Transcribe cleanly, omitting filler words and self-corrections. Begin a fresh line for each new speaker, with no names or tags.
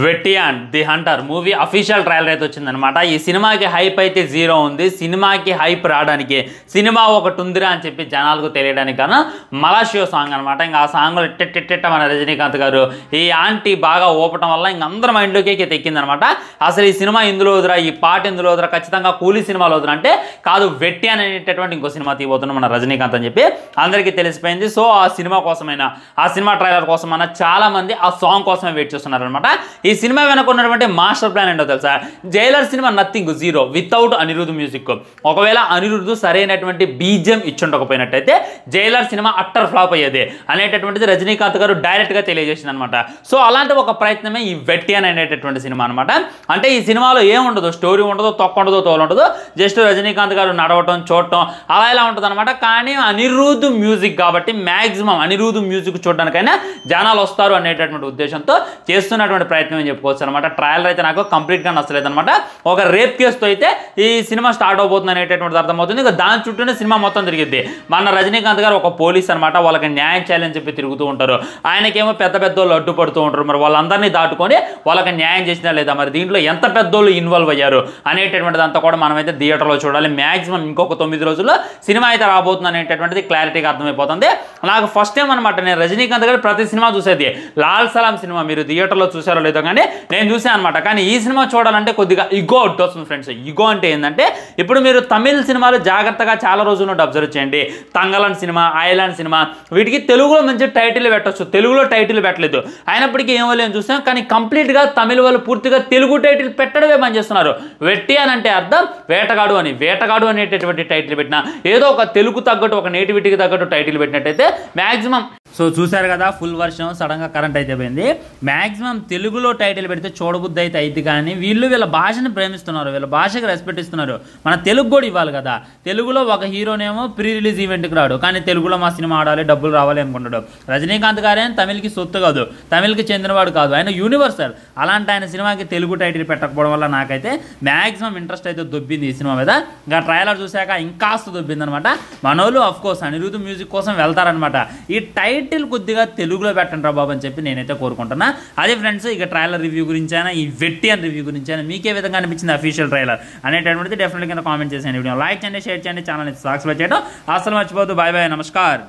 వెట్టియాన్ the hunter movie official trailer అయితే వచ్చిందనమాట. ఈ సినిమాకి హైప్ అయితే జీరో ఉంది. సినిమాకి హైప్ రావడానికి సినిమా ఒకటి ఉందిరా అని చెప్పి జనాలకు తెలియడానికి కాను మలాషియో సాంగ్ అనమాట. ఇంకా ఆ సాంగ్లో ఇట్ట మన రజనీకాంత్ గారు ఈ ఆంటీ బాగా ఊపటం వల్ల ఇంక అందరి మైండ్లోకి తెక్కిందనమాట. అసలు ఈ సినిమా ఇందులో వదిరా, ఈ పాట ఇందులో వదిరా, ఖచ్చితంగా కూలీ సినిమాలో వదిరా అంటే కాదు, వెట్టియాన్ అనేటటువంటి ఇంకో సినిమా తీయబోతున్నాం మన రజనీకాంత్ అని చెప్పి అందరికీ తెలిసిపోయింది. సో ఆ సినిమా కోసమైనా, ఆ సినిమా ట్రైలర్ కోసమైనా చాలా మంది ఆ సాంగ్ కోసమే వెయిట్ చేస్తున్నారు అనమాట. ఈ సినిమా వెనక ఉన్నటువంటి మాస్టర్ ప్లాన్ ఏంటో తెలుసా? Jailer cinema nothing zero without Anirudh music. ఒకవేళ అనిరుద్ధ్ సరైనటువంటి బీజిఎం ఇచ్చుండకపోయినట్టయితే జైలర్ సినిమా అట్టర్ ఫ్లాప్ అయ్యేది అనేటటువంటిది రజనీకాంత్ గారు డైరెక్ట్గా తెలియజేసింది అనమాట. సో అలాంటి ఒక ప్రయత్నమే ఈ వెట్టియాన్ అనేటటువంటి సినిమా అనమాట. అంటే ఈ సినిమాలో ఏముండదు, స్టోరీ ఉండదు, తొక్కుండదు, తోలు ఉండదు, జస్ట్ రజనీకాంత్ గారు నడవటం, చూడటం అలా ఇలా ఉంటుంది అనమాట. కానీ అనిరుద్ధ్ మ్యూజిక్ కాబట్టి మ్యాక్సిమం అనిరుద్ధ్ మ్యూజిక్ చూడడానికైనా జనాలు వస్తారు అనేటటువంటి ఉద్దేశంతో చేస్తున్నటువంటి ప్రయత్నం అని చెప్పుకోవచ్చు అనమాట. ట్రయలర్ అయితే నాకు కంప్లీట్గా నచ్చలేదు అనమాట. ఒక రేప్ కేసుతో అయితే ఈ సినిమా స్టార్ట్ అవబోతుంది అనేటటువంటిది అర్థమవుతుంది. ఇక దాని చుట్టూనే సినిమా మొత్తం తిరిగిద్ది. మన రజనీకాంత్ గారు ఒక పోలీస్ అనమాట, వాళ్ళకి న్యాయం చేయాలని చెప్పి తిరుగుతూ ఉంటారు. ఆయనకేమో పెద్ద పెద్దోళ్ళు అడ్డుపడుతూ ఉంటారు. మరి వాళ్ళందరినీ దాటుకొని వాళ్ళకి న్యాయం చేసినా లేదా, మరి దీంట్లో ఎంత పెద్దోళ్ళు ఇన్వాల్వ్ అయ్యారు అనేటటువంటిది అంతా కూడా మనమైతే థియేటర్లో చూడాలి. మ్యాక్సిమం ఇంకొక 9 రోజుల్లో సినిమా అయితే రాబోతుంది అనేటటువంటిది క్లారిటీగా అర్థమైపోతుంది. నాకు ఫస్ట్ టైం అనమాట నేను రజనీకాంత్ గారు ప్రతి సినిమా చూసేది. లాల్ సలాం సినిమా మీరు థియేటర్లో చూసారో లేదో కానీ నేను చూసాను అనమాట. కానీ ఈ సినిమా చూడాలంటే కొద్దిగా ఇగో వస్తుంది ఫ్రెండ్స్. ఇగో అంటే ఏంటంటే, ఇప్పుడు మీరు తమిళ సినిమాలు జాగ్రత్తగా చాలా రోజుల నుండి అబ్జర్వ్ చేయండి. తంగలన్ సినిమా, ఐలాండ్ సినిమా, వీటికి తెలుగులో మంచి టైటిల్ పెట్టవచ్చు. తెలుగులో టైటిల్ పెట్టలేదు, అయినప్పటికీ ఏమో లేని చూసాం. కానీ కంప్లీట్గా తమిళ వాళ్ళు పూర్తిగా తెలుగు టైటిల్ పెట్టడమే పనిచేస్తున్నారు. వెట్టియాన్ అంటే అర్థం వేటగాడు అని. వేటగాడు అనేటటువంటి టైటిల్ పెట్టినా ఏదో ఒక తెలుగు తగ్గట్టు, ఒక నేటివిటీకి తగ్గట్టు టైటిల్ పెట్టినట్టయితే మ్యాక్సిమం. సో చూశారు కదా, ఫుల్ వర్షం సడన్గా కరెంట్ అయితే పోయింది. మ్యాక్సిమం తెలుగులో టైటిల్ పెడితే చూడబుద్ధి అయితే అయింది. కానీ వీళ్ళ భాషను ప్రేమిస్తున్నారు, వీళ్ళ భాషకి రెస్పెక్ట్ ఇస్తున్నారు. మన తెలుగు కూడా ఇవ్వాలి కదా. తెలుగులో ఒక హీరోనేమో ప్రీ రిలీజ్ ఈవెంట్కి రాడు, కానీ తెలుగులో మా సినిమా ఆడాలి, డబ్బులు రావాలి అనుకుంటాడు. రజనీకాంత్ గారేం తమిళకి సొత్తు కాదు, తమిళకి చెందినవాడు కాదు, ఆయన యూనివర్సల్. అలాంటి ఆయన సినిమాకి తెలుగు టైటిల్ పెట్టకపోవడం వల్ల నాకైతే మ్యాక్సిమం ఇంట్రెస్ట్ అయితే దొబ్బింది ఈ సినిమా మీద. ఇంకా ట్రైలర్ చూశాక ఇంకాస్త దొబ్బింది అనమాట. మనోళ్ళు అఫ్ కోర్స్ అనిరుద్ధ్ మ్యూజిక్ కోసం వెళ్తారనమాట. ఈ టైటిల్ కొద్దిగా తెలుగులో పెట్టండి రా బాబు అని చెప్పి నేనైతే కోరుకుంటున్నా. అదే ఫ్రెండ్స్, ఇక ట్రైలర్ రివ్యూ గురించి అయినా, ఈ వెట్టియాన్ రివ్యూ గురించి అయినా మీకే విధంగా అనిపించింది అఫీషియల్ ట్రైలర్ అనేటటువంటిది డెఫినెట్గా కింద కామెంట్ చేసేయండి. వీడియో లైక్ చేయండి, షేర్ చేయండి, ఛానల్ని సబ్స్క్రైబ్ చేయడం అసలు మర్చిపోవద్దు. బాయ్ బాయ్, నమస్కారం.